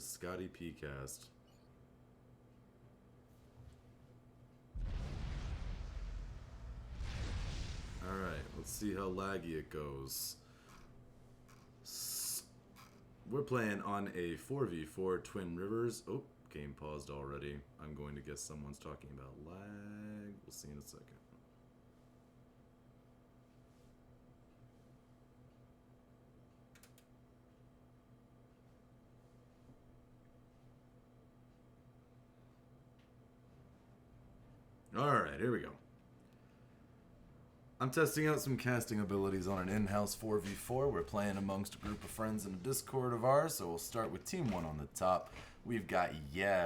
to Scotty PCast. Alright, let's see how laggy it goes. We're playing on a 4v4 Twin Rivers. Oh, game paused already. I'm going to guess someone's talking about lag. We'll see in a second. Alright, here we go. I'm testing out some casting abilities on an in-house 4v4. We're playing amongst a group of friends in a Discord of ours, so we'll start with Team 1 on the top. We've got,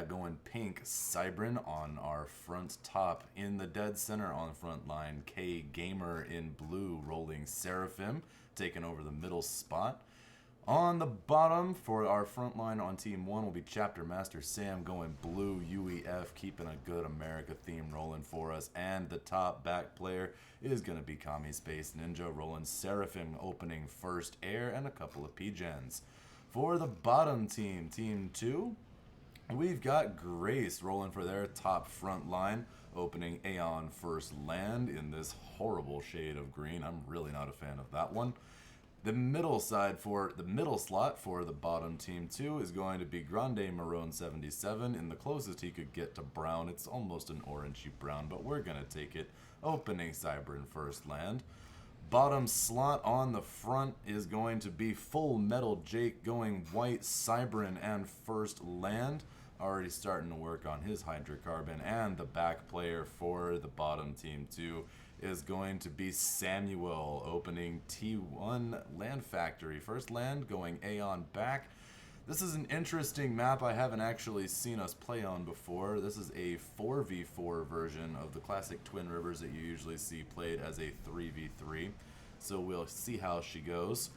going pink, Cybrin on our front top. In the dead center on the front line, K Gamer in blue, rolling Seraphim, taking over the middle spot. On the bottom, for our front line on Team 1, will be Chapter Master Sam going blue, UEF, keeping a good America theme rolling for us. And the top back player is going to be Kami Space Ninja, rolling Seraphim, opening first air and a couple of P-Gens. For the bottom team, Team 2, we've got Grace rolling for their top front line, opening Aeon first land in this horrible shade of green. I'm really not a fan of that one. The middle slot for the bottom team 2 is going to be Grande Maroon 77 in the closest he could get to brown. It's almost an orangey brown, but we're going to take it. Opening Cybrin first land. Bottom slot on the front is going to be Full Metal Jake going white Cybrin and first land. Already starting to work on his hydrocarbon. And the back player for the bottom team 2 is going to be Samuel, opening T1 Land Factory. First land going Aeon back. This is an interesting map I haven't actually seen us play on before. This is a 4v4 version of the classic Twin Rivers that you usually see played as a 3v3. So we'll see how she goes.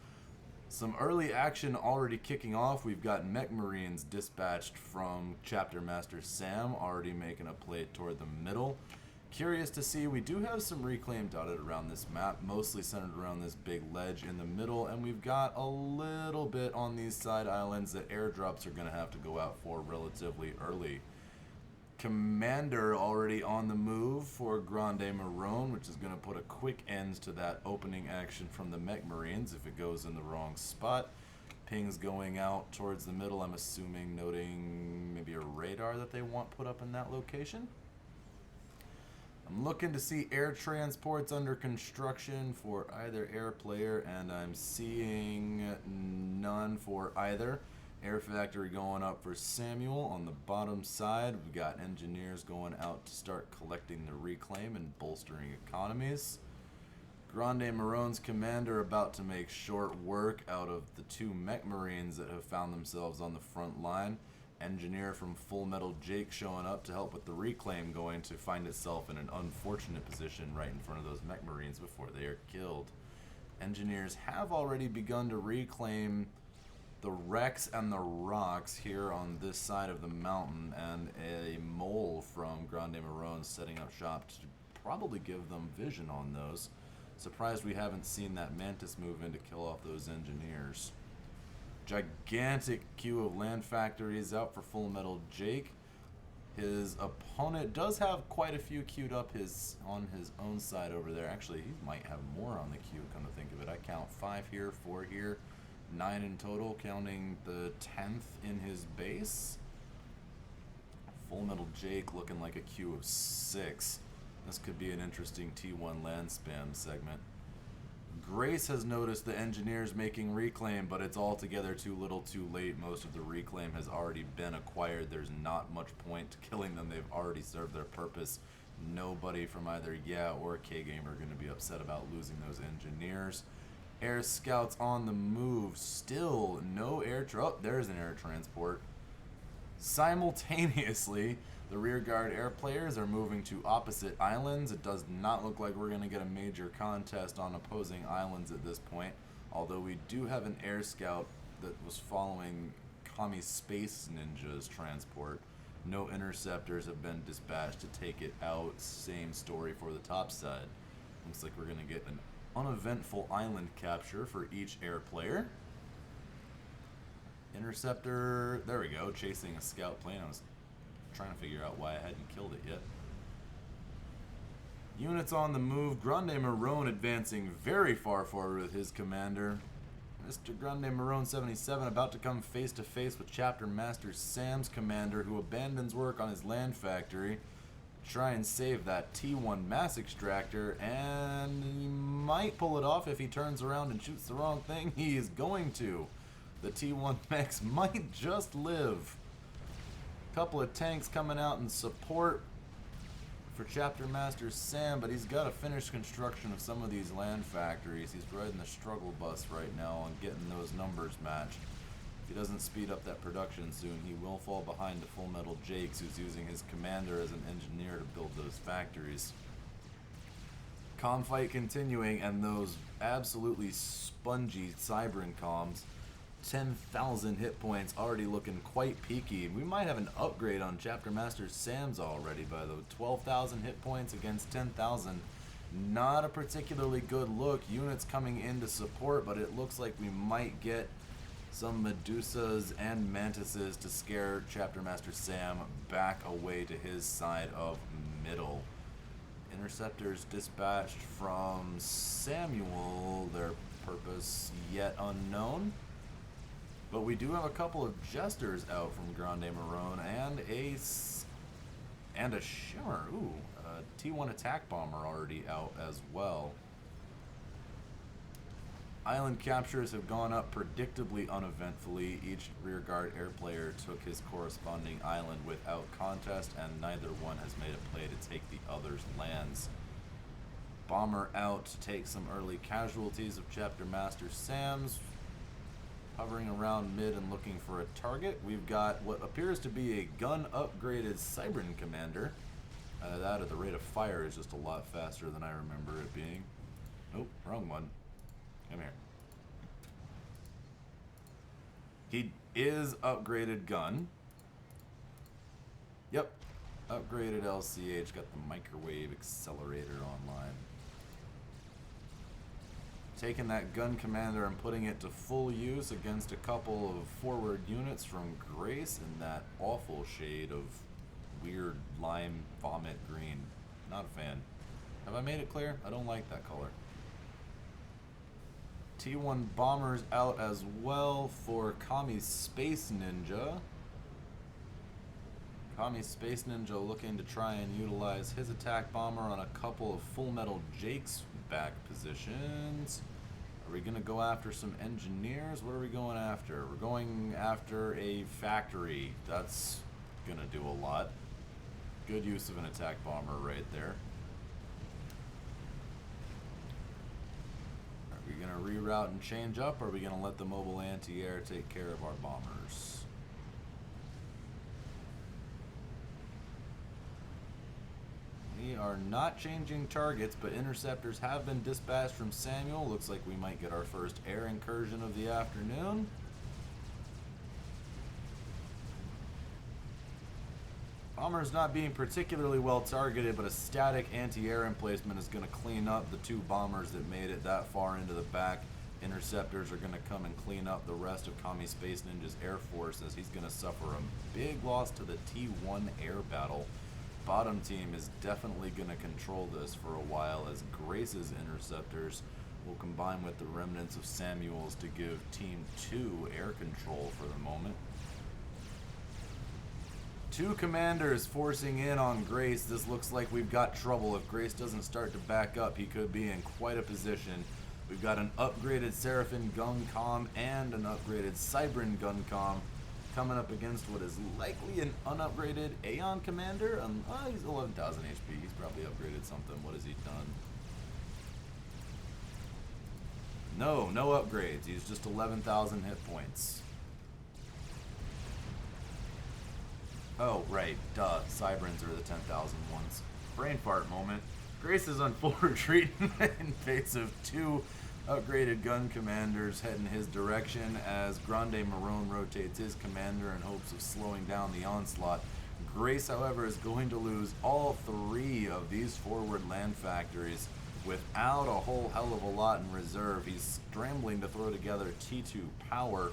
Some early action already kicking off. We've got Mech Marines dispatched from Chapter Master Sam, already making a play toward the middle. Curious to see, we do have some reclaim dotted around this map, mostly centered around this big ledge in the middle, and we've got a little bit on these side islands that airdrops are going to have to go out for relatively early. Commander already on the move for Grande Maroon, which is going to put a quick end to that opening action from the Mech Marines if it goes in the wrong spot. Pings going out towards the middle, I'm assuming, noting maybe a radar that they want put up in that location. I'm looking to see air transports under construction for either air player, and I'm seeing none for either. Air Factory going up for Samuel. On the bottom side, we've got engineers going out to start collecting the reclaim and bolstering economies. Grande Maroon's commander about to make short work out of the two Mech Marines that have found themselves on the front line. Engineer from Full Metal Jake showing up to help with the reclaim, going to find itself in an unfortunate position right in front of those Mech Marines before they are killed. Engineers have already begun to reclaim the wrecks and the rocks here on this side of the mountain, and a mole from Grande Maroon setting up shop to probably give them vision on those. Surprised we haven't seen that Mantis move in to kill off those engineers. Gigantic queue of land factories out for Full Metal Jake. His opponent does have quite a few queued up on his own side over there. Actually, he might have more on the queue, come to think of it. I count 5 here, 4 here, 9 in total, counting the 10th in his base. Full Metal Jake looking like a queue of 6. This could be an interesting T1 land spam segment. Grace has noticed the engineers making reclaim, but it's altogether too little too late. Most of the reclaim has already been acquired. There's not much point to killing them. They've already served their purpose. Nobody from either or K-Game are going to be upset about losing those engineers. Air scouts on the move. Still no air... Oh, there's an air transport. Simultaneously, the rearguard air players are moving to opposite islands. It does not look like we're going to get a major contest on opposing islands at this point, although we do have an air scout that was following Kami Space Ninja's transport. No interceptors have been dispatched to take it out. Same story for the top side. Looks like we're going to get an uneventful island capture for each air player. Interceptor, there we go, chasing a scout plane. I was trying to figure out why I hadn't killed it yet. Units on the move. Grande Marone advancing very far forward with his commander. Mr. Grande Marone 77 about to come face to face with Chapter Master Sam's commander, who abandons work on his land factory to try and save that T1 mass extractor, and he might pull it off if he turns around and shoots the wrong thing. He is going to. The T1 mechs might just live. Couple of tanks coming out in support for Chapter Master Sam, but he's got to finish construction of some of these land factories. He's riding the struggle bus right now and getting those numbers matched. If he doesn't speed up that production soon, he will fall behind to Full Metal Jakes, who's using his commander as an engineer to build those factories. Comm fight continuing, and those absolutely spongy Cybran comms. 10,000 hit points, already looking quite peaky. We might have an upgrade on Chapter Master Sam's already, by the 12,000 hit points against 10,000. Not a particularly good look. Units coming in to support, but it looks like we might get some Medusas and Mantises to scare Chapter Master Sam back away to his side of middle. Interceptors dispatched from Samuel, their purpose yet unknown. But we do have a couple of Jesters out from Grande Marone and a Shimmer. Ooh, a T1 attack bomber already out as well. Island captures have gone up predictably uneventfully. Each rearguard air player took his corresponding island without contest, and neither one has made a play to take the other's lands. Bomber out to take some early casualties of Chapter Master Sam's. Hovering around mid and looking for a target. We've got what appears to be a gun upgraded Cybran commander. That at the rate of fire is just a lot faster than I remember it being. Nope, wrong one. Come here. He is upgraded gun. Yep, upgraded LCH, got the microwave accelerator online. Taking that gun commander and putting it to full use against a couple of forward units from Grace in that awful shade of weird lime vomit green. Not a fan. Have I made it clear? I don't like that color. T1 bombers out as well for Kami's Space Ninja. Kami's Space Ninja looking to try and utilize his attack bomber on a couple of Full Metal Jakes back positions. Are we going to go after some engineers? What are we going after? We're going after a factory. That's going to do a lot. Good use of an attack bomber right there. Are we going to reroute and change up, or are we going to let the mobile anti-air take care of our bombers? We are not changing targets, but interceptors have been dispatched from Samuel. Looks like we might get our first air incursion of the afternoon. Bomber's not being particularly well targeted, but a static anti-air emplacement is going to clean up the two bombers that made it that far into the back. Interceptors are going to come and clean up the rest of Kami Space Ninja's air force, as he's going to suffer a big loss to the T1 air battle. Bottom team is definitely going to control this for a while, as Grace's interceptors will combine with the remnants of Samuel's to give Team 2 air control for the moment. Two commanders forcing in on Grace. This looks like we've got trouble. If Grace doesn't start to back up, he could be in quite a position. We've got an upgraded Seraphim Guncom and an upgraded Cybran Guncom coming up against what is likely an unupgraded Aeon commander. He's 11,000 HP. He's probably upgraded something. What has he done? No upgrades. He's just 11,000 hit points. Oh, right. Duh. Cybrans are the 10,000 ones. Brain fart moment. Grace is on full retreat in face of two upgraded gun commanders heading his direction, as Grande Marone rotates his commander in hopes of slowing down the onslaught. Grace, however, is going to lose all three of these forward land factories without a whole hell of a lot in reserve. He's scrambling to throw together T2 power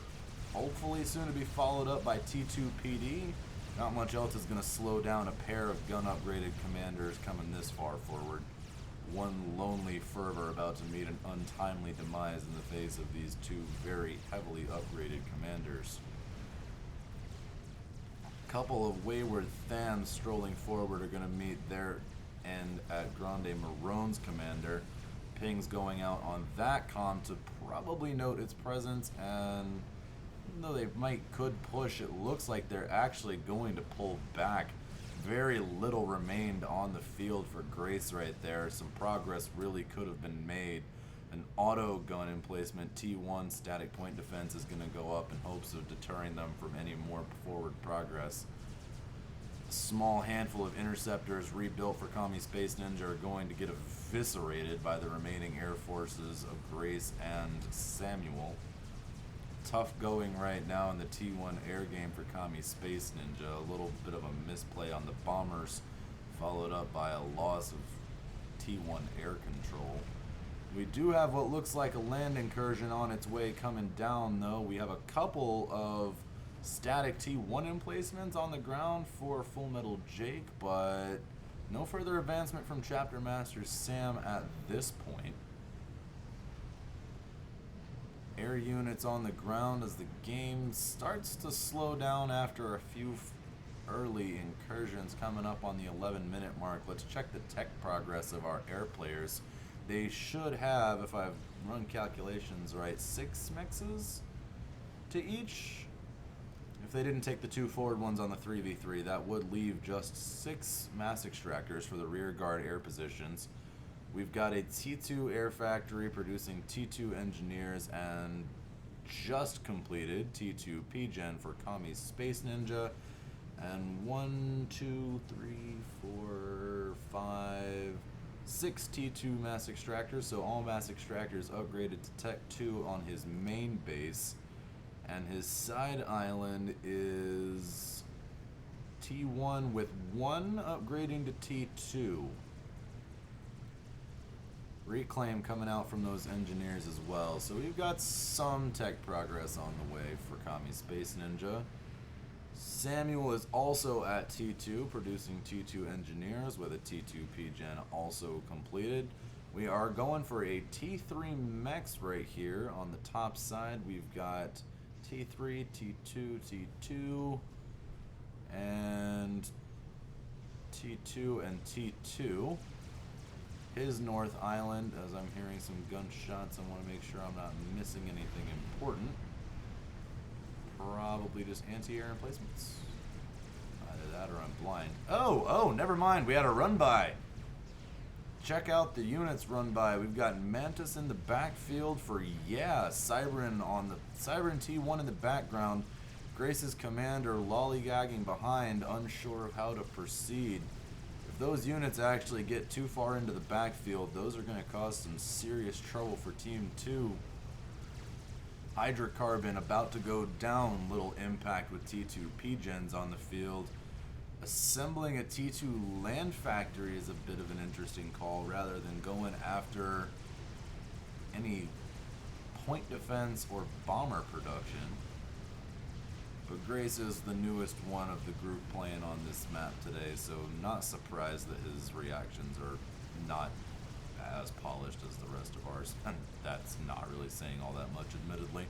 hopefully soon to be followed up by T2 PD. Not much else is going to slow down a pair of gun upgraded commanders coming this far forward. One lonely fervor about to meet an untimely demise in the face of these two very heavily upgraded commanders. A couple of wayward Thams strolling forward are going to meet their end at Grande Marone's commander. Pings going out on that comm to probably note its presence, and even though they could push, it looks like they're actually going to pull back. Very little remained on the field for Grace right there. Some progress really could have been made. An auto gun emplacement, T1 static point defense, is going to go up in hopes of deterring them from any more forward progress. A small handful of interceptors rebuilt for Commie Space Ninja are going to get eviscerated by the remaining air forces of Grace and Samuel. Tough going right now in the T1 air game for Commie Space Ninja. A little bit of a misplay on the bombers, followed up by a loss of T1 air control. We do have what looks like a land incursion on its way coming down, though. We have a couple of static T1 emplacements on the ground for Full Metal Jake, but no further advancement from Chapter Master Sam at this point. Air units on the ground as the game starts to slow down after a few early incursions coming up on the 11-minute mark. Let's check the tech progress of our air players. They should have, if I've run calculations right, 6 mexes to each. If they didn't take the 2 forward ones on the 3v3, that would leave just 6 mass extractors for the rear guard air positions. We've got a T2 air factory producing T2 engineers and just completed T2 PGen for Commie Space Ninja. And 1, 2, 3, 4, 5, 6 T2 mass extractors. So all mass extractors upgraded to Tech 2 on his main base. And his side island is T1 with 1 upgrading to T2. Reclaim coming out from those engineers as well. So we've got some tech progress on the way for Commie Space Ninja. Samuel is also at T2, producing T2 engineers with a T2 PGen also completed. We are going for a T3 mechs right here on the top side. We've got T3, T2, T2, and T2 and T2. His North Island, as I'm hearing some gunshots, I want to make sure I'm not missing anything important. Probably just anti-air emplacements. Either that or I'm blind. Oh, never mind. We had a run-by. Check out the units run by. We've got Mantis in the backfield for, Siren on the Siren T1 in the background. Grace's commander lollygagging behind, unsure of how to proceed. If those units actually get too far into the backfield, those are going to cause some serious trouble for Team 2. Hydrocarbon about to go down, little impact with T2 PGens on the field. Assembling a T2 land factory is a bit of an interesting call rather than going after any point defense or bomber production. But Grace is the newest one of the group playing on this map today, so not surprised that his reactions are not as polished as the rest of ours. And that's not really saying all that much, admittedly.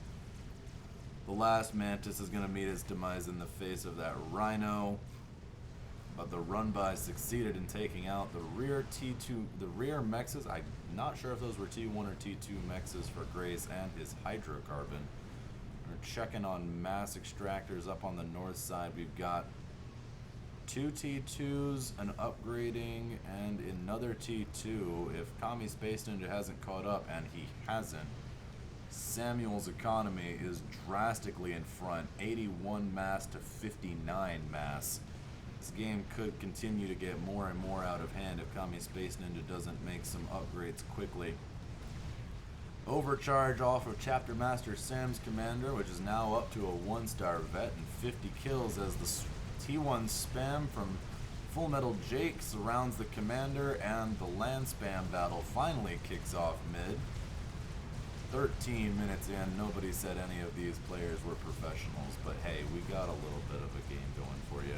The last Mantis is going to meet its demise in the face of that Rhino. But the run-by succeeded in taking out the rear T2, the rear mexes. I'm not sure if those were T1 or T2 mexes for Grace and his hydrocarbon. We're checking on mass extractors up on the north side. We've got 2 T2s, an upgrading, and another T2. If Commie Space Ninja hasn't caught up, and he hasn't, Samuel's economy is drastically in front, 81 mass to 59 mass. This game could continue to get more and more out of hand if Commie Space Ninja doesn't make some upgrades quickly. Overcharge off of Chapter Master Sam's commander, which is now up to a 1-star vet and 50 kills as the T1 spam from Full Metal Jake surrounds the commander and the land spam battle finally kicks off mid. 13 minutes in, nobody said any of these players were professionals, but hey, we got a little bit of a game going for you.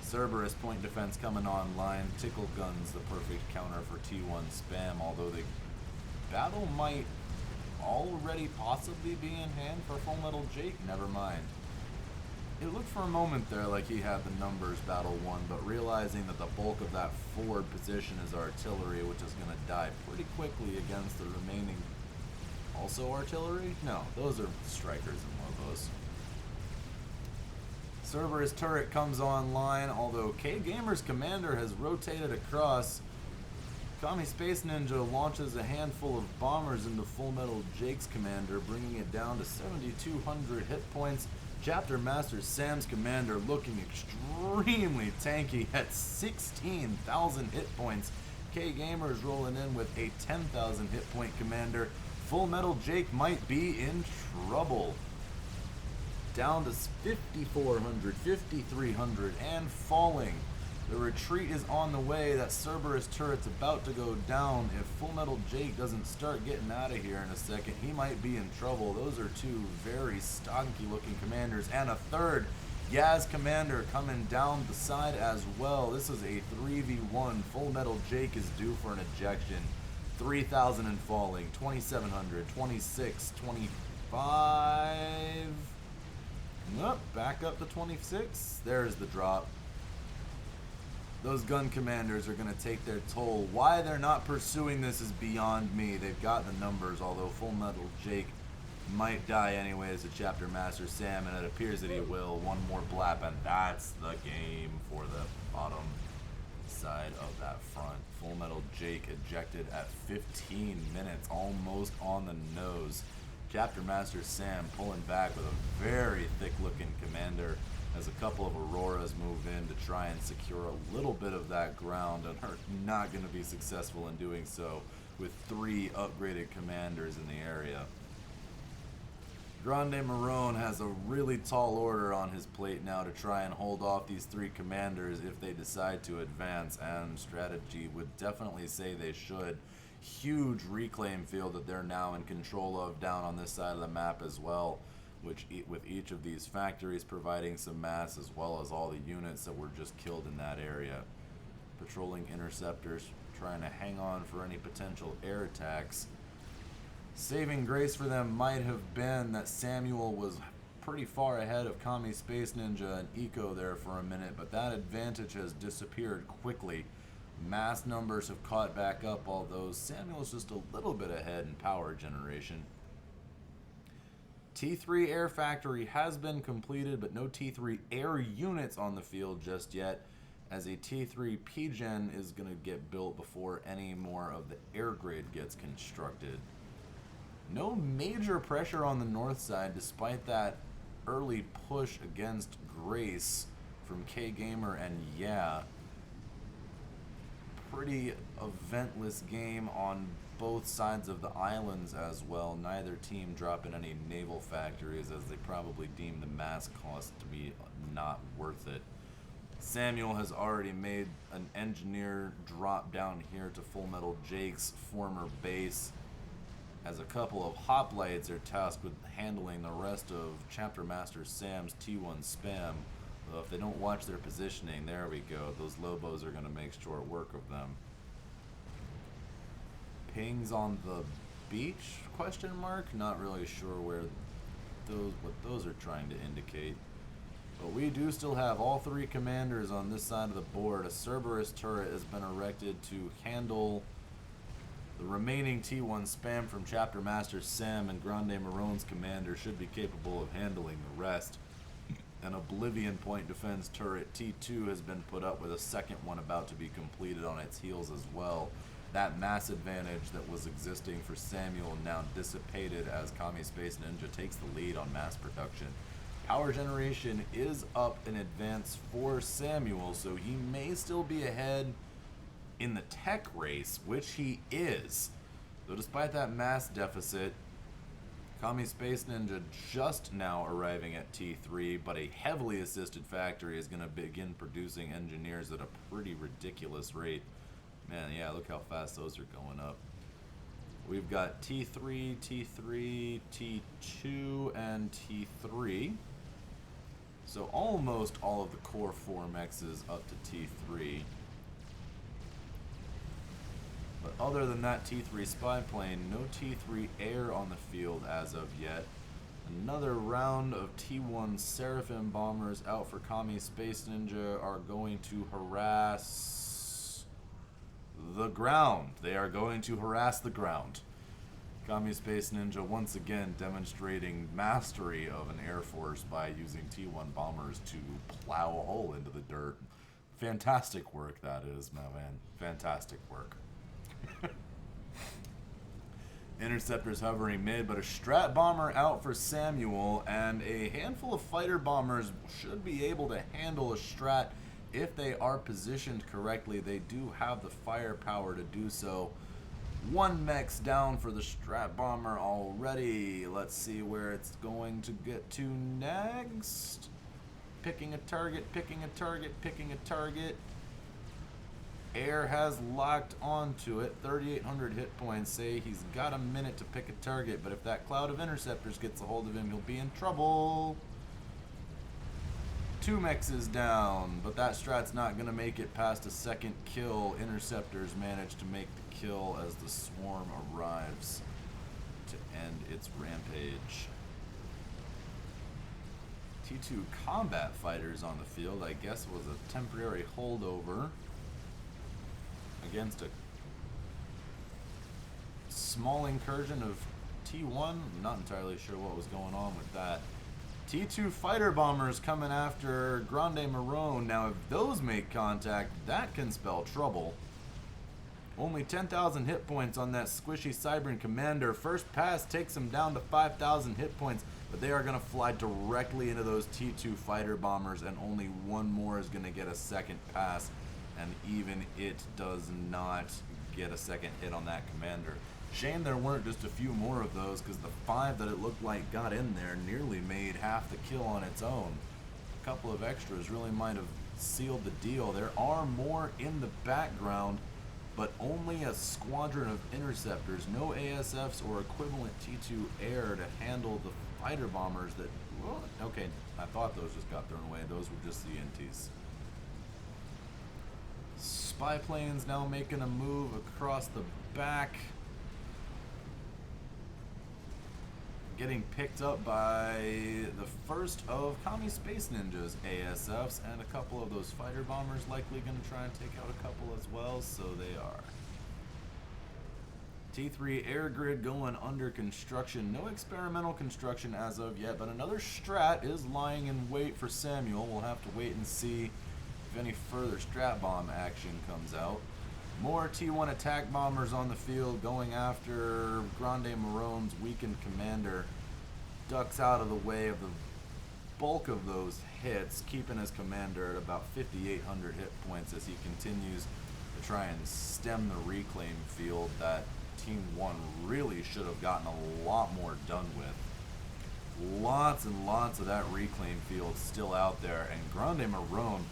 Cerberus point defense coming online. Tickle Gun's the perfect counter for T1 spam, although the battle might already possibly be in hand for Full Metal Jake. Never mind. It looked for a moment there like he had the numbers battle won, but realizing that the bulk of that forward position is artillery, which is going to die pretty quickly against the remaining... Also artillery? No, those are strikers and Lobos. Cerberus turret comes online, although K-Gamer's commander has rotated across. Kami Space Ninja launches a handful of bombers into Full Metal Jake's commander, bringing it down to 7,200 hit points. Chapter Master Sam's commander looking extremely tanky at 16,000 hit points. K-Gamer is rolling in with a 10,000 hit point commander. Full Metal Jake might be in trouble. Down to 5,400, 5,300, and falling. The retreat is on the way. That Cerberus turret's about to go down. If Full Metal Jake doesn't start getting out of here in a second, he might be in trouble. Those are two very stocky looking commanders. And a third Yaz commander coming down the side as well. This is a 3v1. Full Metal Jake is due for an ejection. 3,000 and falling. 2,700, 26, 25. Nope, back up to 26. There's the drop. Those gun commanders are going to take their toll. Why they're not pursuing this is beyond me. They've got the numbers, although Full Metal Jake might die anyways to Chapter Master Sam, and it appears that he will. One more blap, and that's the game for the bottom side of that front. Full Metal Jake ejected at 15 minutes, almost on the nose. Chapter Master Sam pulling back with a very thick-looking commander as a couple of Auroras move in to try and secure a little bit of that ground, and are not going to be successful in doing so with 3 upgraded commanders in the area. Grande Marone has a really tall order on his plate now to try and hold off these 3 commanders if they decide to advance, and strategy would definitely say they should. Huge reclaim field that they're now in control of down on this side of the map as well, which with each of these factories providing some mass as well as all the units that were just killed in that area. Patrolling interceptors trying to hang on for any potential air attacks. Saving grace for them might have been that Samuel was pretty far ahead of Kami Space Ninja and Eco there for a minute, but that advantage has disappeared quickly. Mass numbers have caught back up, although Samuel's just a little bit ahead in power generation. T3 Air Factory has been completed, but no T3 Air units on the field just yet, as a T3 P-Gen is going to get built before any more of the air grid gets constructed. No major pressure on the north side, despite that early push against Grace from K-Gamer and Yeah. Pretty eventless game on both sides of the islands as well. Neither team dropping any naval factories, as they probably deem the mass cost to be not worth it. Samuel has already made an engineer drop down here to Full Metal Jake's former base, as a couple of hoplites are tasked with handling the rest of Chapter Master Sam's T1 spam. Well, if they don't watch their positioning, there we go. Those Lobos are going to make short work of them. Pings on the beach? Question mark? Not really sure where what those are trying to indicate. But we do still have all 3 commanders on this side of the board. A Cerberus turret has been erected to handle the remaining T1 spam from Chapter Master Sam, and Grande Marone's commander should be capable of handling the rest. An Oblivion point defense turret T2 has been put up, with a second one about to be completed on its heels as well. That mass advantage that was existing for Samuel now dissipated as Kami Space Ninja takes the lead on mass production. Power generation is up in advance for Samuel, so he may still be ahead in the tech race, which he is. Though despite that mass deficit, Kami Space Ninja just now arriving at T3, but a heavily assisted factory is going to begin producing engineers at a pretty ridiculous rate. Man, yeah, look how fast those are going up. We've got T3, T3, T2, and T3. So almost all of the core 4 mexes up to T3. But other than that T3 spy plane, no T3 air on the field as of yet. Another round of T1 Seraphim bombers out for Kami Space Ninja are going to harass the ground. They are going to harass the ground. Kami Space Ninja once again demonstrating mastery of an Air Force by using T1 bombers to plow a hole into the dirt. Fantastic work that is, my man. Fantastic work. Interceptors hovering mid, but a strat bomber out for Samuel, and a handful of fighter bombers should be able to handle a strat if they are positioned correctly. They do have the firepower to do so. 1 mech's down for the strat bomber already. Let's see where it's going to get to next. Picking a target, picking a target, picking a target. Air has locked onto it. 3,800 hit points. Say he's got a minute to pick a target, but if that cloud of interceptors gets a hold of him, he'll be in trouble. 2 mexes down, but that strat's not going to make it past a second kill. Interceptors manage to make the kill as the swarm arrives to end its rampage. T2 combat fighters on the field, I guess it was a temporary holdover against a small incursion of T1. I'm not entirely sure what was going on with that. T2 fighter bombers coming after Grande Marone. Now, if those make contact, that can spell trouble. Only 10,000 hit points on that squishy Cybran commander. First pass takes him down to 5,000 hit points, but they are going to fly directly into those T2 fighter bombers, and only one more is going to get a second pass. And even it does not get a second hit on that commander. Shame there weren't just a few more of those, because the 5 that it looked like got in there nearly made half the kill on its own. A couple of extras really might have sealed the deal. There are more in the background, but only a squadron of interceptors. No ASFs or equivalent T2 air to handle the fighter bombers that... Well, okay, I thought those just got thrown away. Those were just CNTs. Spy planes now making a move across the back. Getting picked up by the first of Kami Space Ninja's ASFs, and a couple of those fighter bombers likely going to try and take out a couple as well, so they are. T3 air grid going under construction. No experimental construction as of yet, but another strat is lying in wait for Samuel. We'll have to wait and see if any further strat bomb action comes out. More T1 attack bombers on the field going after Grande Marone's weakened commander. Ducks out of the way of the bulk of those hits, keeping his commander at about 5,800 hit points as he continues to try and stem the reclaim field that Team 1 really should have gotten a lot more done with. Lots and lots of that reclaim field still out there, and Grande Marone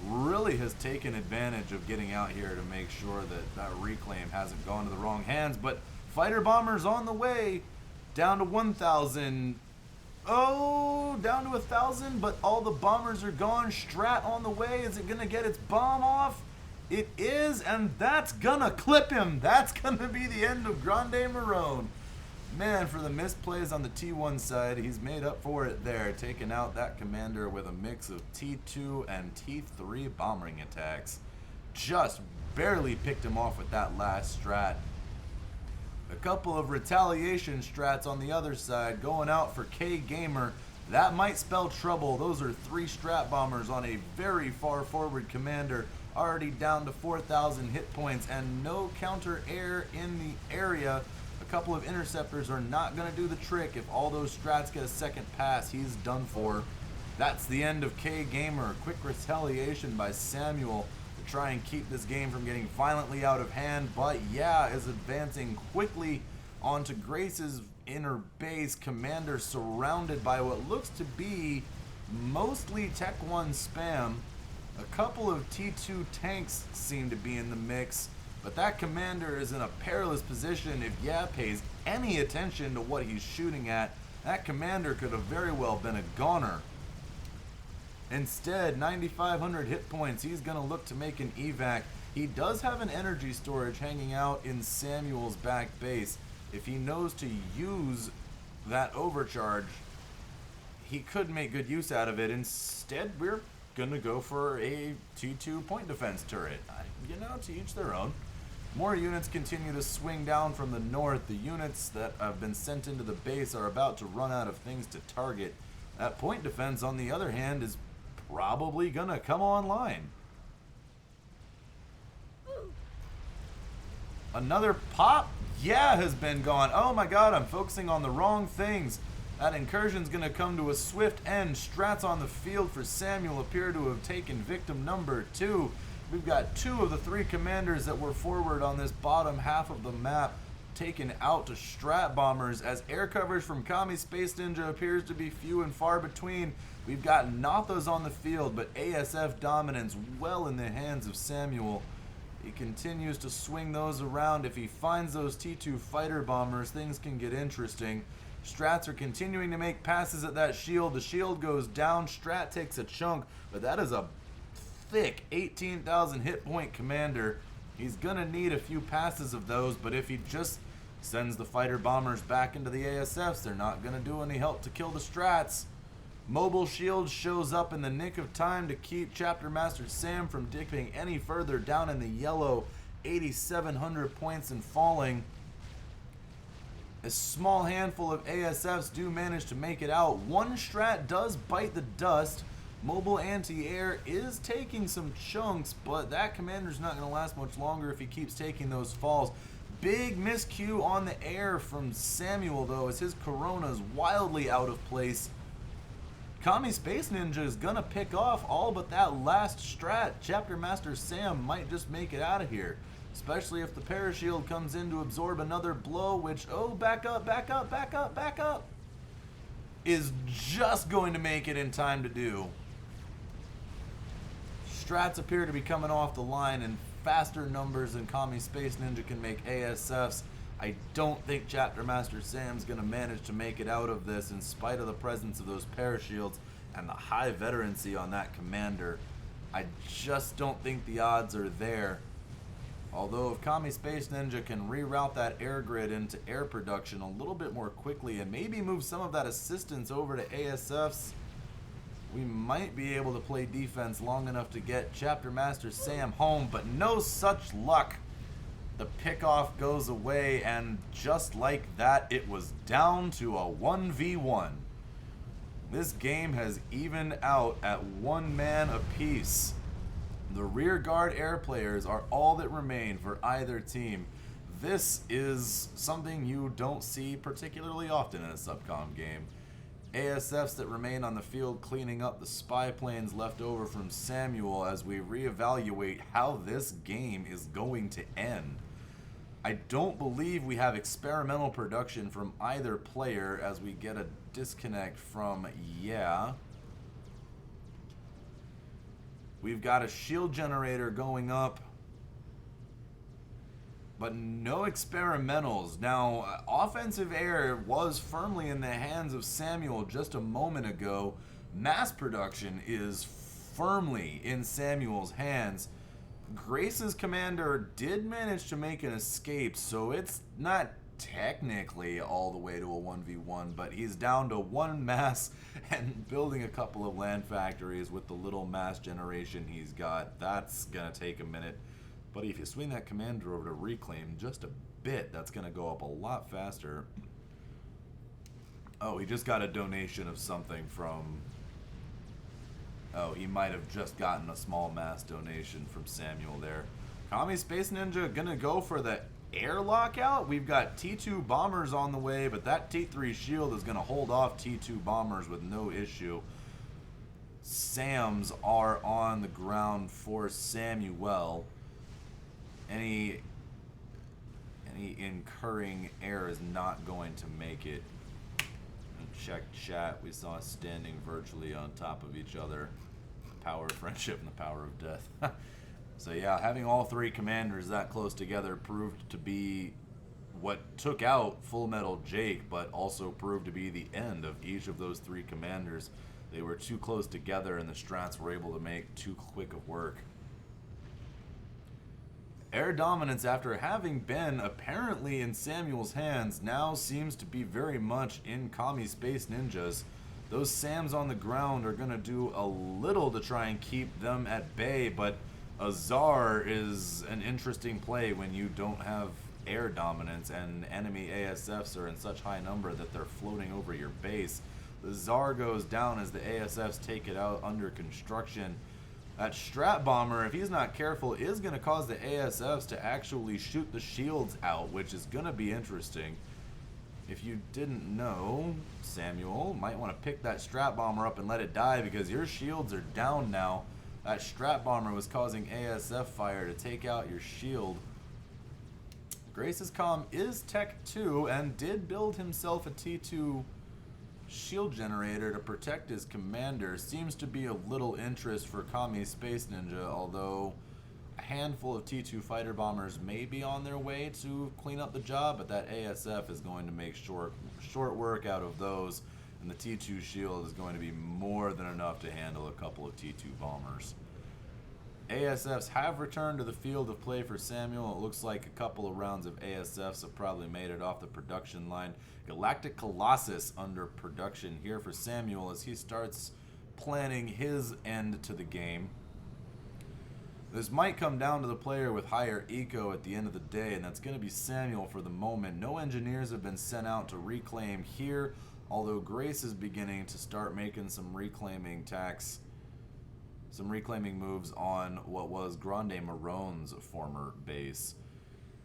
really has taken advantage of getting out here to make sure that that reclaim hasn't gone to the wrong hands. But fighter bombers on the way, down to 1,000. Oh, down to 1,000, but all the bombers are gone. Strat on the way. Is it gonna get its bomb off? It is, and that's gonna clip him. That's gonna be the end of Grande Marone. Man, for the misplays on the T1 side, he's made up for it there, taking out that commander with a mix of T2 and T3 bombing attacks. Just barely picked him off with that last strat. A couple of retaliation strats on the other side going out for K Gamer. That might spell trouble. Those are 3 strat bombers on a very far forward commander, already down to 4,000 hit points, and no counter air in the area. A couple of interceptors are not going to do the trick. If all those strats get a second pass, he's done for. That's the end of K Gamer. Quick retaliation by Samuel to try and keep this game from getting violently out of hand, but yeah, is advancing quickly onto Grace's inner base. Commander surrounded by what looks to be mostly Tech 1 spam. A couple of T2 tanks seem to be in the mix, But that commander is in a perilous position. If Yeah pays any attention to what he's shooting at, that commander could have very well been a goner. Instead, 9,500 hit points. He's going to look to make an evac. He does have an energy storage hanging out in Samuel's back base. If he knows to use that overcharge, he could make good use out of it. Instead, we're going to go for a T2 point defense turret. You know, to each their own. More units continue to swing down from the north. The units that have been sent into the base are about to run out of things to target. That point defense, on the other hand, is probably going to come online. Another pop? Yeah, has been gone. Oh my god, I'm focusing on the wrong things. That incursion's going to come to a swift end. Strats on the field for Samuel appear to have taken victim number 2. We've got 2 of the 3 commanders that were forward on this bottom half of the map taken out to strat bombers, as air coverage from Kami Space Ninja appears to be few and far between. We've got Nothas on the field, but ASF dominance well in the hands of Samuel. He continues to swing those around. If he finds those T2 fighter bombers, things can get interesting. Strats are continuing to make passes at that shield. The shield goes down. Strat takes a chunk, but that is a thick 18,000 hit point commander. He's gonna need a few passes of those, but if he just sends the fighter bombers back into the ASFs, they're not gonna do any help to kill the strats. Mobile shield shows up in the nick of time to keep Chapter Master Sam from dipping any further down in the yellow. 8,700 points and falling. A small handful of ASFs do manage to make it out. One strat does bite the dust. Mobile anti-air is taking some chunks, but that commander's not going to last much longer if he keeps taking those falls. Big miscue on the air from Samuel, though, as his Corona's wildly out of place. Kami Space Ninja is going to pick off all but that last strat. Chapter Master Sam might just make it out of here, especially if the Parashield comes in to absorb another blow, which, oh, back up, back up, back up, back up, is just going to make it in time to do. Strats appear to be coming off the line in faster numbers than Kami Space Ninja can make ASFs. I don't think Chapter Master Sam's going to manage to make it out of this in spite of the presence of those Parashields and the high veterancy on that commander. I just don't think the odds are there. Although if Kami Space Ninja can reroute that air grid into air production a little bit more quickly and maybe move some of that assistance over to ASFs, we might be able to play defense long enough to get Chapter Master Sam home, but no such luck. The pickoff goes away, and just like that, it was down to a 1v1. This game has evened out at 1 man apiece. The rear guard air players are all that remain for either team. This is something you don't see particularly often in a subcom game. ASFs that remain on the field cleaning up the spy planes left over from Samuel as we reevaluate how this game is going to end. I don't believe we have experimental production from either player as we get a disconnect from Yeah. We've got a shield generator going up, but no experimentals. Now, offensive air was firmly in the hands of Samuel just a moment ago. Mass production is firmly in Samuel's hands. Grace's commander did manage to make an escape, so it's not technically all the way to a 1v1, but he's down to 1 mass and building a couple of land factories with the little mass generation he's got. That's gonna take a minute. But if you swing that commander over to reclaim just a bit, that's going to go up a lot faster. Oh, he just got a donation of something from... Oh, he might have just gotten a small mass donation from Samuel there. Kami Space Ninja going to go for the air lockout. We've got T2 bombers on the way, but that T3 shield is going to hold off T2 bombers with no issue. Sams are on the ground for Samuel. Any incurring air is not going to make it. Check chat. We saw us standing virtually on top of each other. The power of friendship and the power of death. So yeah, having all three commanders that close together proved to be what took out Full Metal Jake, but also proved to be the end of each of those three commanders. They were too close together, and the strats were able to make too quick of work. Air dominance, after having been apparently in Samuel's hands, now seems to be very much in Kami Space Ninja's. Those SAMs on the ground are going to do a little to try and keep them at bay, but Azar is an interesting play when you don't have air dominance and enemy ASFs are in such high number that they're floating over your base. The Zar goes down as the ASFs take it out under construction. That Strat Bomber, if he's not careful, is going to cause the ASFs to actually shoot the shields out, which is going to be interesting. If you didn't know, Samuel might want to pick that Strat Bomber up and let it die because your shields are down now. That Strat Bomber was causing ASF fire to take out your shield. Grace's comm is Tech 2 and did build himself a T2 shield generator to protect his commander. Seems to be a little interest for Kami Space Ninja, although a handful of T2 fighter bombers may be on their way to clean up the job, but that ASF is going to make short work out of those, and the T2 shield is going to be more than enough to handle a couple of T2 bombers. ASFs have returned to the field of play for Samuel. It looks like a couple of rounds of ASFs have probably made it off the production line. Galactic Colossus under production here for Samuel as he starts planning his end to the game. This might come down to the player with higher eco at the end of the day, and that's going to be Samuel for the moment. No engineers have been sent out to reclaim here, although Grace is beginning to start making some reclaiming moves on what was Grande Marone's former base.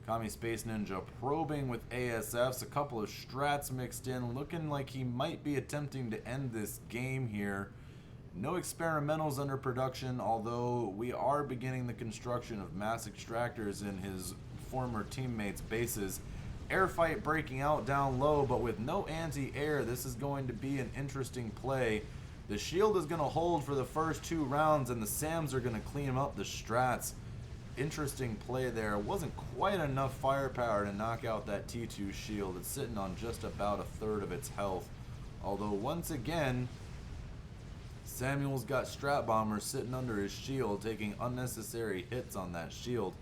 Kami Space Ninja probing with ASFs, a couple of strats mixed in, looking like he might be attempting to end this game here. No experimentals under production, although we are beginning the construction of mass extractors in his former teammates' bases. Air fight breaking out down low, but with no anti-air, this is going to be an interesting play. The shield is going to hold for the first 2 rounds, and the SAMs are going to clean up the strats. Interesting play there. Wasn't quite enough firepower to knock out that T2 shield. It's sitting on just about a third of its health. Although, once again, Samuel's got Strat Bombers sitting under his shield, taking unnecessary hits on that shield.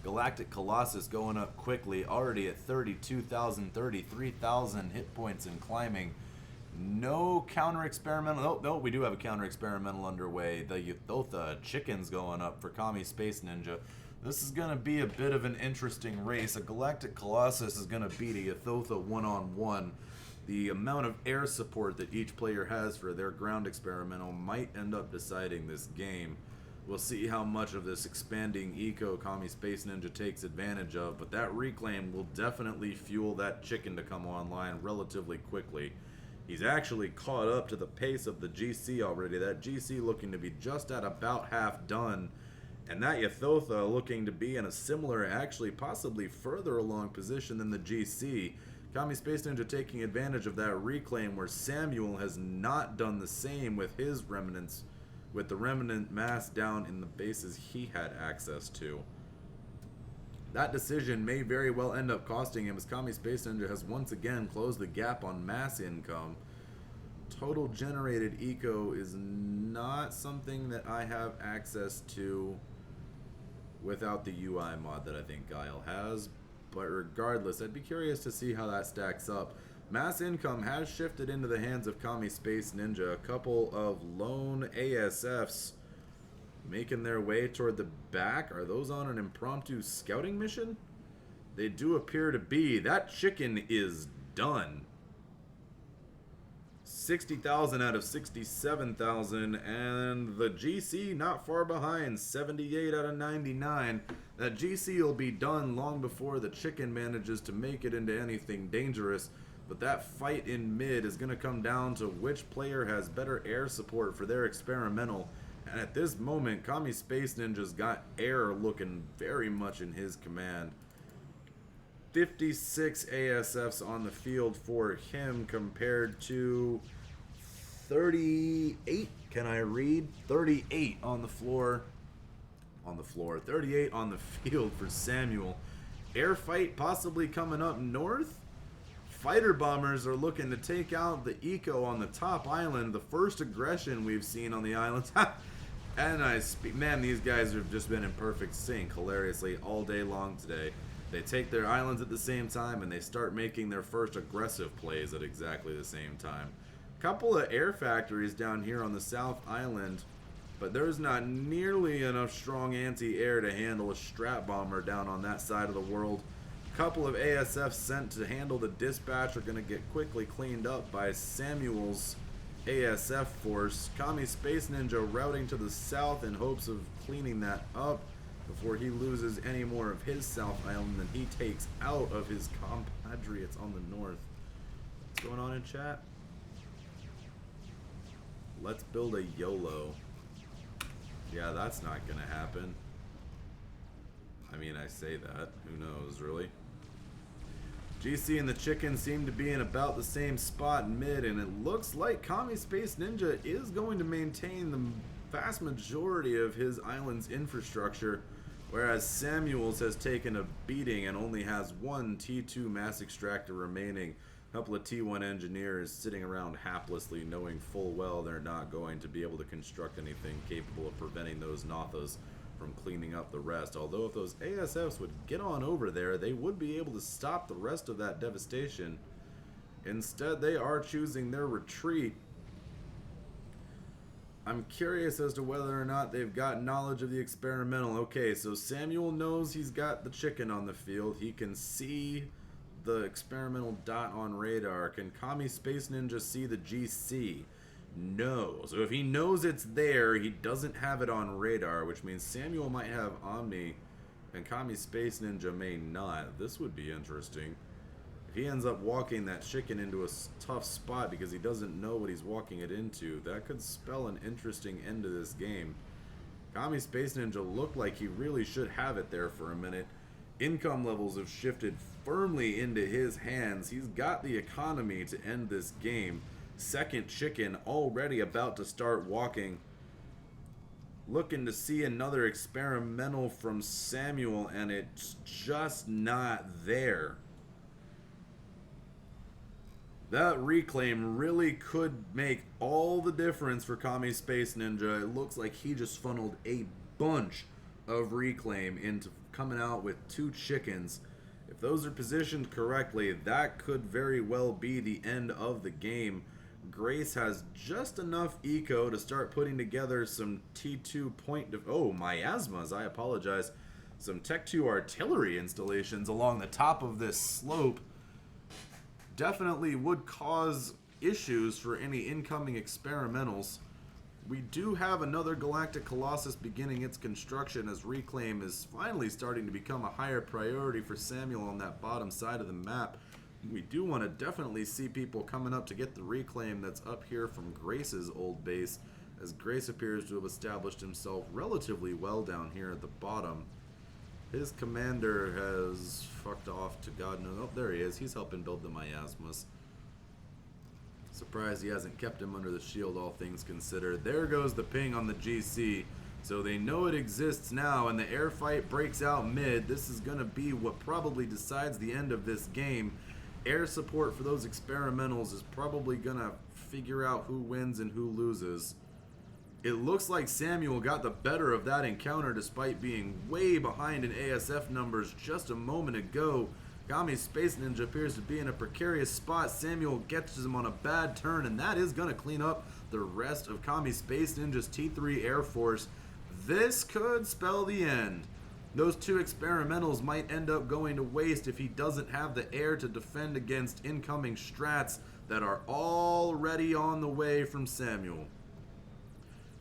Galactic Colossus going up quickly, already at 32,000, 33,000 hit points and climbing. No counter experimental. No, we do have a counter experimental underway. The Yuthotha chickens going up for Kami Space Ninja. This is going to be a bit of an interesting race. A Galactic Colossus is going to beat a Yuthotha one-on-one. The amount of air support that each player has for their ground experimental might end up deciding this game. We'll see how much of this expanding eco Kami Space Ninja takes advantage of, but that reclaim will definitely fuel that chicken to come online relatively quickly. He's actually caught up to the pace of the GC already. That GC looking to be just at about half done. And that Yuthotha looking to be in a similar, actually possibly further along position than the GC. Kami Space Ninja taking advantage of that reclaim where Samuel has not done the same with his remnants, with the remnant mass down in the bases he had access to. That decision may very well end up costing him as Kami Space Ninja has once again closed the gap on mass income. Total generated eco is not something that I have access to without the UI mod that I think Guile has. But regardless, I'd be curious to see how that stacks up. Mass income has shifted into the hands of Kami Space Ninja. A couple of lone ASFs making their way toward the back. Are those on an impromptu scouting mission? They do appear to be. That chicken is done. 60,000 out of 67,000, and the GC not far behind, 78 out of 99. That GC will be done long before the chicken manages to make it into anything dangerous, but that fight in mid is going to come down to which player has better air support for their experimental. And at this moment, Kami Space Ninja's got air looking very much in his command. 56 ASFs on the field for him compared to 38, can I read? 38 on the floor on the floor, 38 on the field for Samuel. Air fight possibly coming up north. Fighter bombers are looking to take out the eco on the top island. The first aggression we've seen on the island. And man, these guys have just been in perfect sync hilariously all day long today. They take their islands at the same time and they start making their first aggressive plays at exactly the same time. Couple of air factories down here on the South Island, but there's not nearly enough strong anti-air to handle a strat bomber down on that side of the world. Couple of ASFs sent to handle the dispatch are going to get quickly cleaned up by Samuel's ASF force. Kami Space Ninja routing to the south in hopes of cleaning that up before he loses any more of his South Island than he takes out of his compatriots on the north. What's going on in chat? Let's build a YOLO. Yeah, that's not gonna happen. I mean, I say that. Who knows, really? GC and the chicken seem to be in about the same spot mid, and it looks like Kami Space Ninja is going to maintain the vast majority of his island's infrastructure, whereas Samuels has taken a beating and only has one T2 mass extractor remaining. A couple of T1 engineers sitting around haplessly, knowing full well they're not going to be able to construct anything capable of preventing those Nothas from cleaning up the rest. Although if those ASFs would get on over there, they would be able to stop the rest of that devastation. Instead, they are choosing their retreat. I'm curious as to whether or not they've got knowledge of the experimental. Okay, so Samuel knows he's got the chicken on the field. He can see the experimental dot on radar. Can Kami Space Ninja see the GC? No. So if he knows it's there, he doesn't have it on radar, which means Samuel might have Omni and Kami Space Ninja may not. This would be interesting. If he ends up walking that chicken into a tough spot because he doesn't know what he's walking it into, that could spell an interesting end to this game. Kami Space Ninja looked like he really should have it there for a minute. Income levels have shifted firmly into his hands. He's got the economy to end this game. Second chicken already about to start walking. Looking to see another experimental from Samuel, and it's just not there. That reclaim really could make all the difference for Kami Space Ninja. It looks like he just funneled a bunch of reclaim into coming out with two chickens. If those are positioned correctly, that could very well be the end of the game. Grace has just enough eco to start putting together some T2 miasmas, I apologize. Some Tech 2 artillery installations along the top of this slope. Definitely would cause issues for any incoming experimentals. We do have another Galactic Colossus beginning its construction as Reclaim is finally starting to become a higher priority for Samuel on that bottom side of the map. We do want to definitely see people coming up to get the Reclaim that's up here from Grace's old base, as Grace appears to have established himself relatively well down here at the bottom. His commander has fucked off to God knows. Oh, there he is. He's helping build the miasmas. Surprised he hasn't kept him under the shield, all things considered. There goes the ping on the GC. So they know it exists now, and the air fight breaks out mid. This is going to be what probably decides the end of this game. Air support for those experimentals is probably going to figure out who wins and who loses. It looks like Samuel got the better of that encounter despite being way behind in ASF numbers just a moment ago. Kami Space Ninja appears to be in a precarious spot. Samuel gets him on a bad turn, and that is going to clean up the rest of Kami Space Ninja's T3 Air Force. This could spell the end. Those two experimentals might end up going to waste if he doesn't have the air to defend against incoming strats that are already on the way from Samuel.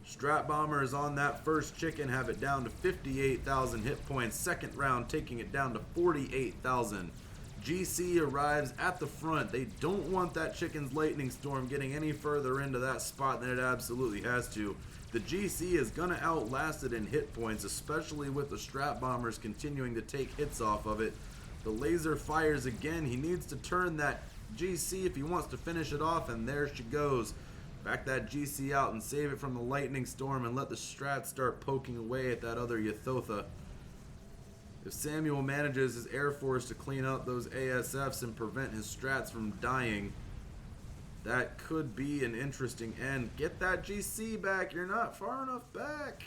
Strat Bomber is on that first chicken, have it down to 58,000 hit points. Second round taking it down to 48,000. GC arrives at the front. They don't want that chicken's lightning storm getting any further into that spot than it absolutely has to. The GC is going to outlast it in hit points, especially with the Strat Bombers continuing to take hits off of it. The laser fires again. He needs to turn that GC if he wants to finish it off, and there she goes. Back that GC out and save it from the lightning storm and let the Strat start poking away at that other Ythotha. If Samuel manages his Air Force to clean up those ASFs and prevent his Strats from dying, that could be an interesting end. Get that GC back. You're not far enough back.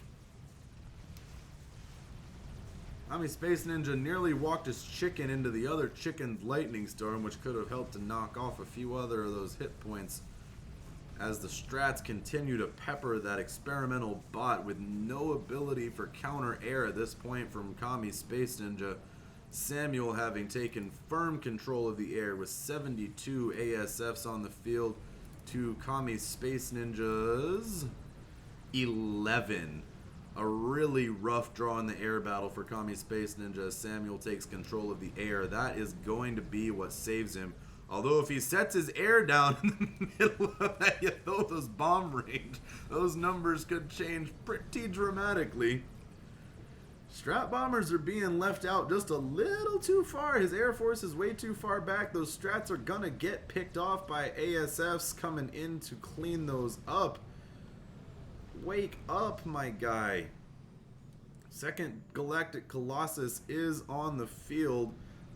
Space Ninja nearly walked his chicken into the other chicken's lightning storm, which could have helped to knock off a few other of those hit points. As the Strats continue to pepper that experimental bot with no ability for counter air at this point from Kami Space Ninja. Samuel having taken firm control of the air with 72 ASFs on the field to Kami Space Ninja's 11. A really rough draw in the air battle for Kami Space Ninja as Samuel takes control of the air. That is going to be what saves him. Although if he sets his air down in the middle of that Ythotha's bomb range, those numbers could change pretty dramatically. Strat bombers are being left out just a little too far. His Air Force is way too far back. Those Strats are gonna get picked off by ASFs coming in to clean those up. Wake up, my guy. Second Galactic Colossus is on the field.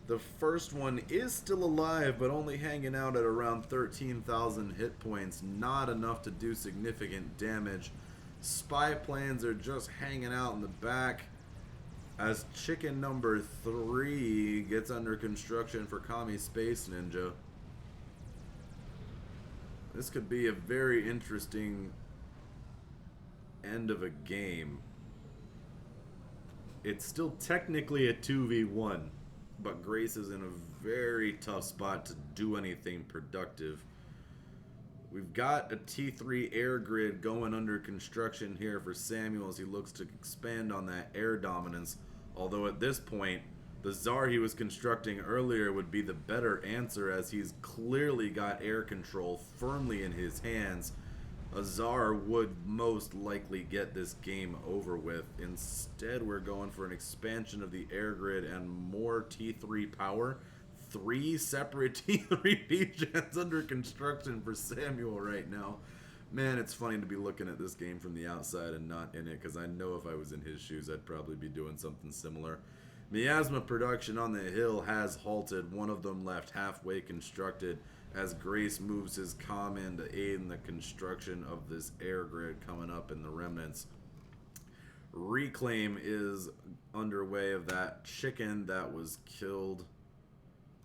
The first one is still alive, but only hanging out at around 13,000 hit points. Not enough to do significant damage. Spy planes are just hanging out in the back as chicken number 3 gets under construction for Kami Space Ninja. This could be a very interesting end of a game. It's still technically a 2v1. But Grace is in a very tough spot to do anything productive. We've got a T3 air grid going under construction here for Samuel as he looks to expand on that air dominance. Although at this point, the Tsar he was constructing earlier would be the better answer as he's clearly got air control firmly in his hands. A Tsar would most likely get this game over with. Instead, we're going for an expansion of the air grid and more T3 power. 3 separate T3 D-gens under construction for Samuel right now. Man, it's funny to be looking at this game from the outside and not in it, because I know if I was in his shoes, I'd probably be doing something similar. Miasma production on the hill has halted. One of them left halfway constructed as Grace moves his comm in to aid in the construction of this air grid coming up in the remnants. Reclaim is underway of that chicken that was killed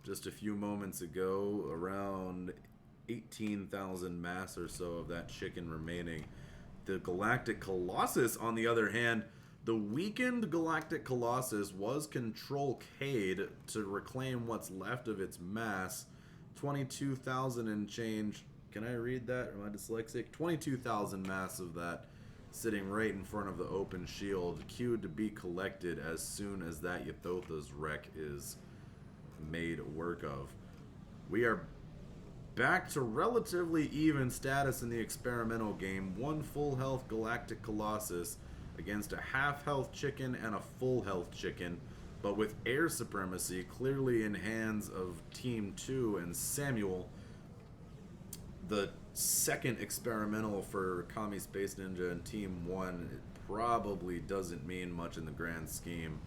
just a few moments ago. Around 18,000 mass or so of that chicken remaining. The Galactic Colossus, on the other hand, the weakened Galactic Colossus was Control K'd to reclaim what's left of its mass. 22,000 and change. Can I read that? Am I dyslexic? 22,000 mass of that sitting right in front of the open shield, queued to be collected as soon as that Ythotha's wreck is made work of. We are back to relatively even status in the experimental game. 1 full health Galactic Colossus against a half health chicken and a full health chicken, but with air supremacy clearly in hands of Team 2 and Samuel. The second experimental for Kami Space Ninja and Team 1, it probably doesn't mean much in the grand scheme.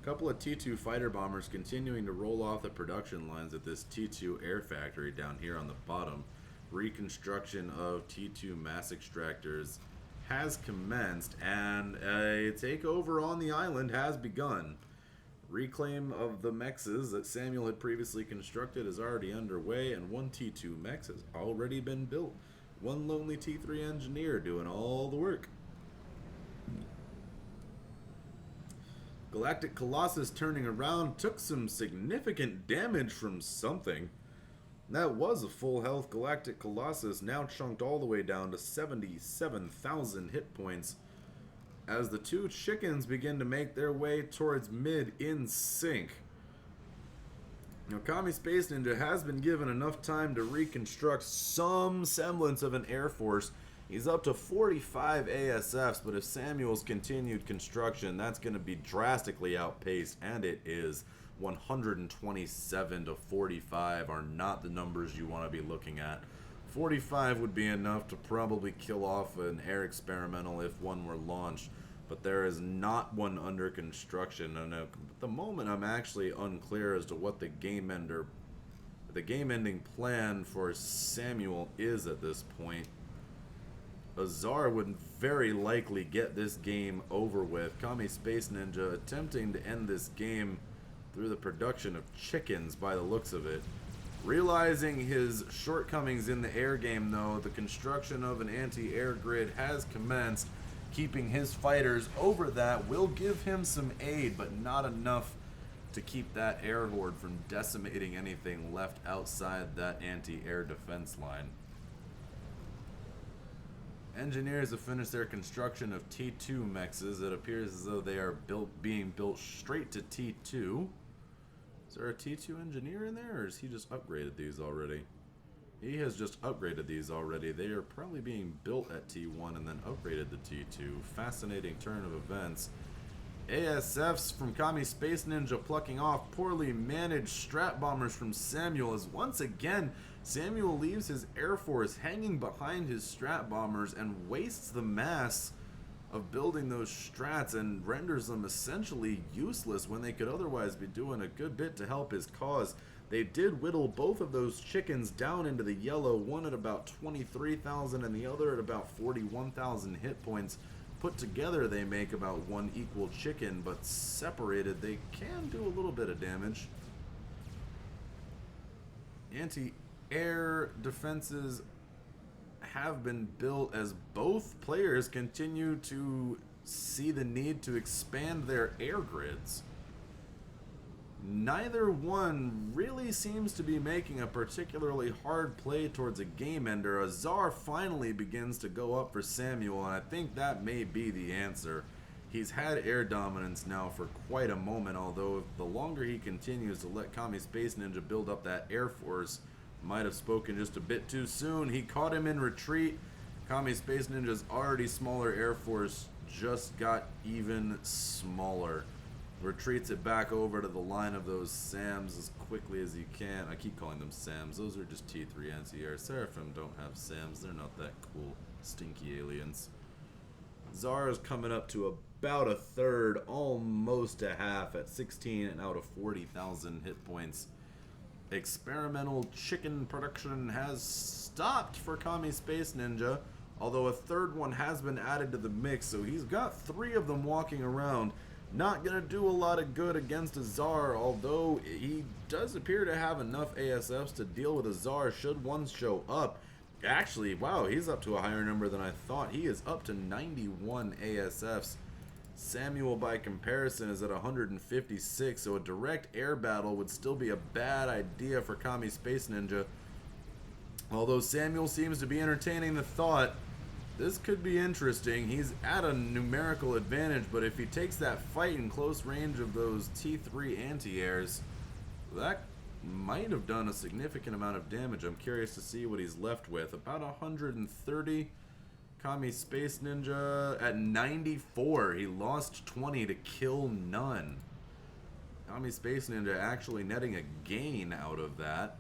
A couple of T2 fighter bombers continuing to roll off the production lines at this T2 air factory down here on the bottom. Reconstruction of T2 mass extractors has commenced, and a takeover on the island has begun. Reclaim of the mexes that Samuel had previously constructed is already underway, and 1 T2 mex has already been built. 1 lonely T3 engineer doing all the work. Galactic Colossus turning around took some significant damage from something. That was a full health Galactic Colossus, now chunked all the way down to 77,000 hit points. As the 2 chickens begin to make their way towards mid in sync. Now, Kami Space Ninja has been given enough time to reconstruct some semblance of an air force. He's up to 45 ASFs, but if Samuel's continued construction, that's going to be drastically outpaced, and it is. 127 to 45 are not the numbers you want to be looking at 45 would be enough to probably kill off an air experimental if one were launched, but there is not one under construction. And at the moment, I'm actually unclear as to what the game-ending plan for Samuel is at this point. Azar would very likely get this game over with. Kami Space Ninja attempting to end this game through the production of chickens by the looks of it. Realizing his shortcomings in the air game, though, the construction of an anti-air grid has commenced. Keeping his fighters over that will give him some aid, but not enough to keep that air horde from decimating anything left outside that anti-air defense line. Engineers have finished their construction of T2 mexes. It appears as though they are being built straight to T2. Is there a T2 engineer in there, or has he just upgraded these already? He has just upgraded these already. They are probably being built at T1 and then upgraded to T2. Fascinating turn of events. ASFs from Kami Space Ninja plucking off poorly managed strat bombers from Samuel, as once again Samuel leaves his air force hanging behind his strat bombers and wastes the mass of building those strats and renders them essentially useless when they could otherwise be doing a good bit to help his cause. They did whittle both of those chickens down into the yellow, one at about 23,000 and the other at about 41,000 hit points. Put together they make about one equal chicken, but separated they can do a little bit of damage. Anti-air defenses have been built as both players continue to see the need to expand their air grids. Neither one really seems to be making a particularly hard play towards a game ender. Azar finally begins to go up for Samuel, and I think that may be the answer. He's had air dominance now for quite a moment, although the longer he continues to let Kami Space Ninja build up that air force, might have spoken just a bit too soon. He caught him in retreat. Kami Space Ninja's already smaller air force just got even smaller. Retreats it back over to the line of those SAMs as quickly as he can. I keep calling them SAMs. Those are just T3 anti-air. Seraphim don't have SAMs. They're not that cool. Stinky aliens. Zara's coming up to about a third, almost a half at 16 and out of 40,000 hit points. Experimental chicken production has stopped for Kami Space Ninja, although a third one has been added to the mix, so he's got 3 of them walking around. Not gonna do a lot of good against Azar, although he does appear to have enough ASFs to deal with Azar should one show up. Actually, wow, he's up to a higher number than I thought. He is up to 91 ASFs. Samuel, by comparison, is at 156, so a direct air battle would still be a bad idea for Kami Space Ninja. Although Samuel seems to be entertaining the thought, this could be interesting. He's at a numerical advantage, but if he takes that fight in close range of those T3 anti-airs, that might have done a significant amount of damage. I'm curious to see what he's left with. About 130. Kami Space Ninja at 94. He lost 20 to kill none. Kami Space Ninja actually netting a gain out of that.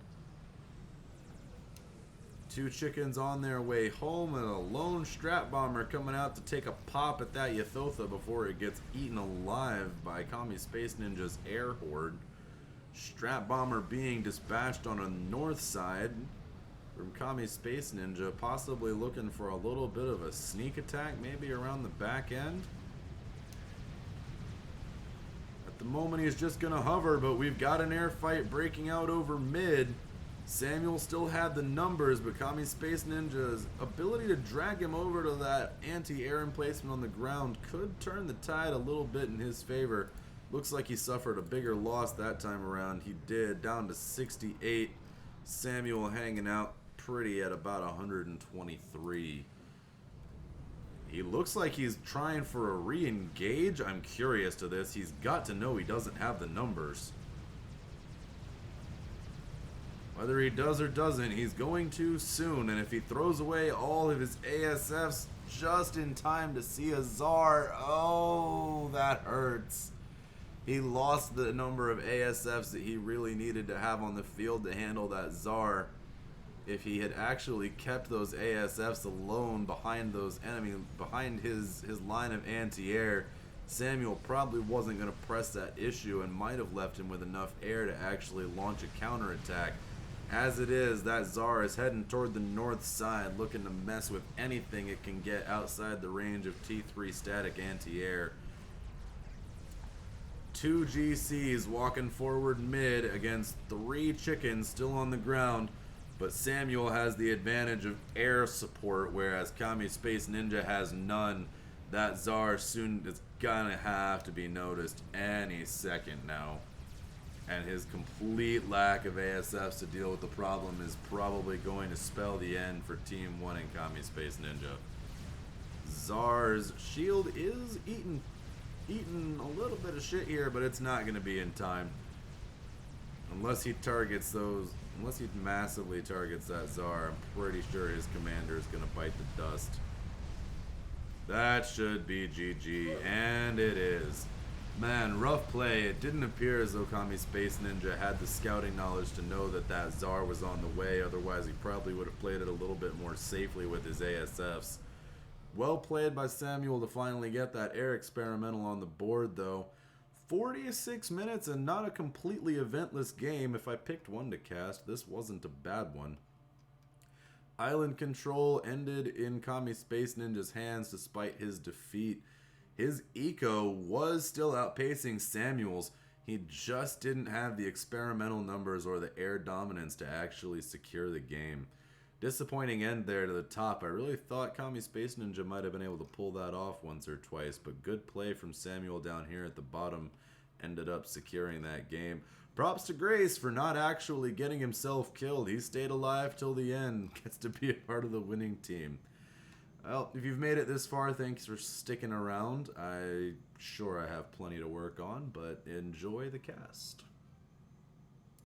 2 chickens on their way home and a lone strat bomber coming out to take a pop at that Yathotha before it gets eaten alive by Kami Space Ninja's air horde. Strat bomber being dispatched on a north side from Kami Space Ninja, possibly looking for a little bit of a sneak attack, maybe around the back end. At the moment he's just gonna hover, but we've got an air fight breaking out over mid. Samuel still had the numbers, but Kami Space Ninja's ability to drag him over to that anti-air emplacement on the ground could turn the tide a little bit in his favor. Looks like he suffered a bigger loss that time around. He did, down to 68. Samuel hanging out pretty at about 123. He looks like he's trying for a re-engage. I'm curious to this. He's got to know he doesn't have the numbers. Whether he does or doesn't, he's going too soon, and if he throws away all of his ASFs just in time to see Azar, oh, that hurts. He lost the number of ASFs that he really needed to have on the field to handle that Zar. if he had actually kept those ASFs alone behind behind his line of anti-air, Samuel probably wasn't going to press that issue and might have left him with enough air to actually launch a counterattack. As it is, that Tsar is heading toward the north side, looking to mess with anything it can get outside the range of T3 static anti-air. 2 GCs walking forward mid against 3 chickens still on the ground, but Samuel has the advantage of air support, whereas Kami Space Ninja has none. That Tsar soon is gonna have to be noticed any second now. And his complete lack of ASFs to deal with the problem is probably going to spell the end for Team 1 and Kami Space Ninja. Tsar's shield is eating a little bit of shit here, but it's not going to be in time. Unless he massively targets that Tsar, I'm pretty sure his commander is going to bite the dust. That should be GG, and it is. Man, rough play. It didn't appear as though Kami Space Ninja had the scouting knowledge to know that that Tsar was on the way. Otherwise, he probably would have played it a little bit more safely with his ASFs. Well played by Samuel to finally get that air experimental on the board, though. 46 minutes and not a completely eventless game. If I picked one to cast, this wasn't a bad one. Island control ended in Kami Space Ninja's hands despite his defeat. His eco was still outpacing Samuel's. He just didn't have the experimental numbers or the air dominance to actually secure the game. Disappointing end there to the top. I really thought Kami Space Ninja might have been able to pull that off once or twice, but good play from Samuel down here at the bottom ended up securing that game. Props to Grace for not actually getting himself killed. He stayed alive till the end. Gets to be a part of the winning team. Well, if you've made it this far, thanks for sticking around. I'm sure I have plenty to work on, but enjoy the cast.